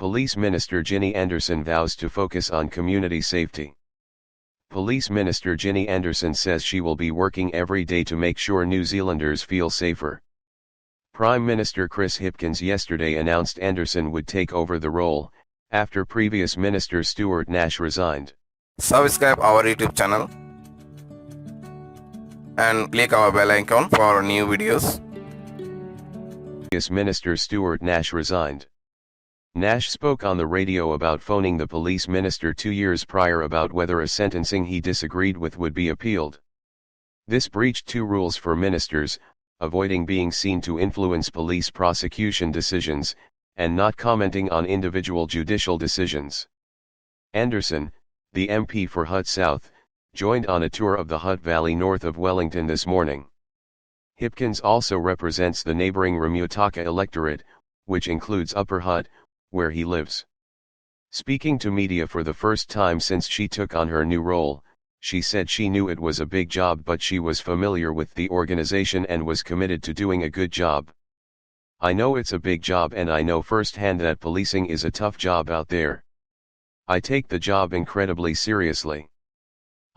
Police Minister Ginny Andersen vows to focus on community safety. Police Minister Ginny Andersen says she will be working every day to make sure New Zealanders feel safer. Prime Minister Chris Hipkins yesterday announced Andersen would take over the role, after previous Minister Stuart Nash resigned. Subscribe our YouTube channel and click our bell icon for new videos. Previous Minister Stuart Nash resigned. Nash spoke on the radio about phoning the police minister 2 years prior about whether a sentencing he disagreed with would be appealed. This breached 2 rules for ministers: avoiding being seen to influence police prosecution decisions, and not commenting on individual judicial decisions. Andersen, the MP for Hutt South, joined on a tour of the Hutt Valley north of Wellington this morning. Hipkins also represents the neighbouring Ramutaka electorate, which includes Upper Hutt, where he lives. Speaking to media for the first time since she took on her new role, she said she knew it was a big job, but she was familiar with the organisation and was committed to doing a good job. "I know it's a big job, and I know firsthand that policing is a tough job out there. I take the job incredibly seriously.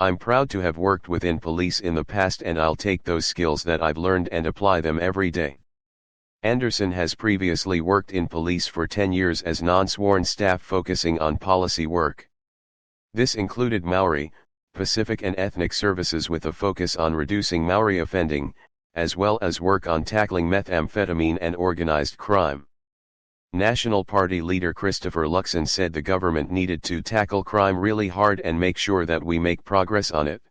I'm proud to have worked within police in the past, and I'll take those skills that I've learned and apply them every day." Andersen has previously worked in police for 10 years as non-sworn staff focusing on policy work. This included Maori, Pacific and ethnic services with a focus on reducing Maori offending, as well as work on tackling methamphetamine and organized crime. National Party leader Christopher Luxon said the government needed to tackle crime really hard and make sure that we make progress on it.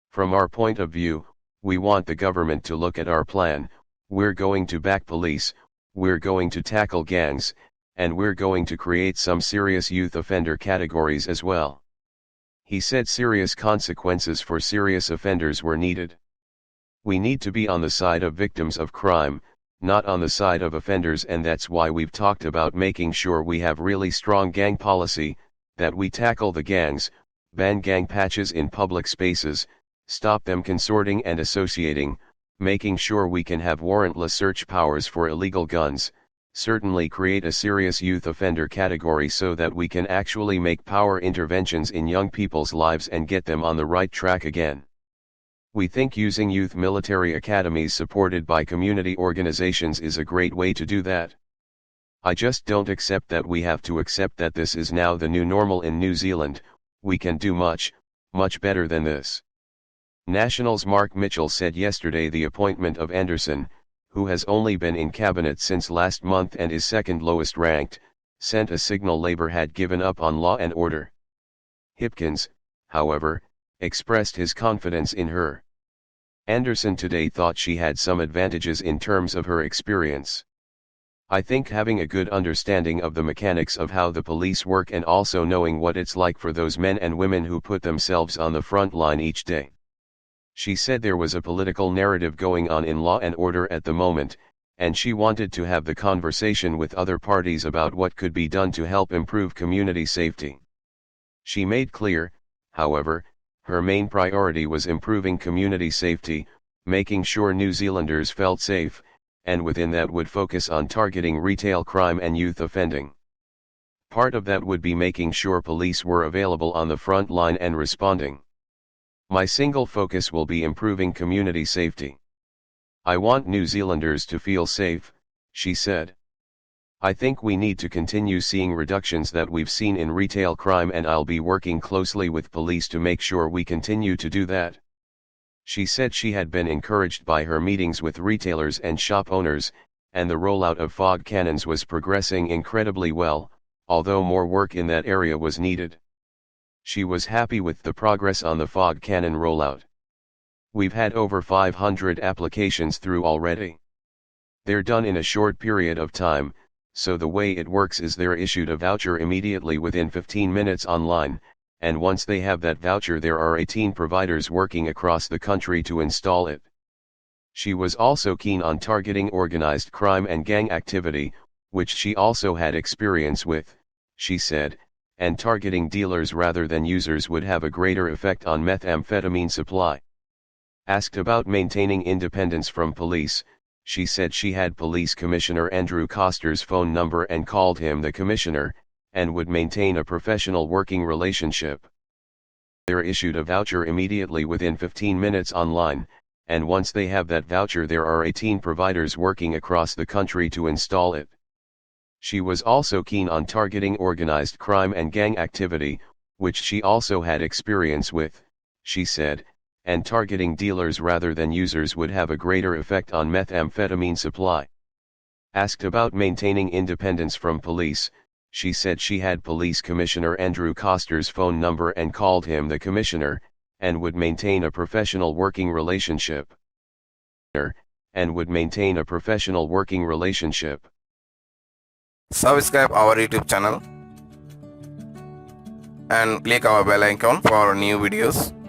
"From our point of view, we want the government to look at our plan. We're going to back police, we're going to tackle gangs, and we're going to create some serious youth offender categories as well." He said serious consequences for serious offenders were needed. "We need to be on the side of victims of crime, not on the side of offenders, and that's why we've talked about making sure we have really strong gang policy, that we tackle the gangs, ban gang patches in public spaces, stop them consorting and associating, making sure we can have warrantless search powers for illegal guns, certainly create a serious youth offender category so that we can actually make power interventions in young people's lives and get them on the right track again. We think using youth military academies supported by community organizations is a great way to do that. I just don't accept that we have to accept that this is now the new normal in New Zealand. We can do much, much better than this." Nationals' Mark Mitchell said yesterday the appointment of Andersen, who has only been in cabinet since last month and is second lowest ranked, sent a signal Labour had given up on law and order. Hipkins, however, expressed his confidence in her. Andersen today thought she had some advantages in terms of her experience. "I think having a good understanding of the mechanics of how the police work, and also knowing what it's like for those men and women who put themselves on the front line each day." She said there was a political narrative going on in law and order at the moment, and she wanted to have the conversation with other parties about what could be done to help improve community safety. She made clear, however, her main priority was improving community safety, making sure New Zealanders felt safe, and within that would focus on targeting retail crime and youth offending. Part of that would be making sure police were available on the front line and responding. "My single focus will be improving community safety. I want New Zealanders to feel safe," she said. "I think we need to continue seeing reductions that we've seen in retail crime, and I'll be working closely with police to make sure we continue to do that." She said she had been encouraged by her meetings with retailers and shop owners, and the rollout of fog cannons was progressing incredibly well, although more work in that area was needed. She was happy with the progress on the fog cannon rollout. "We've had over 500 applications through already. They're done in a short period of time, so the way it works is they're issued a voucher immediately within 15 minutes online, and once they have that voucher there are 18 providers working across the country to install it." She was also keen on targeting organized crime and gang activity, which she also had experience with, she said, and targeting dealers rather than users would have a greater effect on methamphetamine supply. Asked about maintaining independence from police, She said she had Police Commissioner Andrew Coster's phone number and called him the commissioner, and would maintain a professional working relationship. They issued a voucher immediately within 15 minutes online, and once they have that voucher there are 18 providers working across the country to install it. She was also keen on targeting organized crime and gang activity, which she also had experience with, she said, and targeting dealers rather than users would have a greater effect on methamphetamine supply. Asked about maintaining independence from police, she said she had Police Commissioner Andrew Coster's phone number and called him the commissioner, and would maintain a professional working relationship. Subscribe our YouTube channel and click our bell icon for new videos.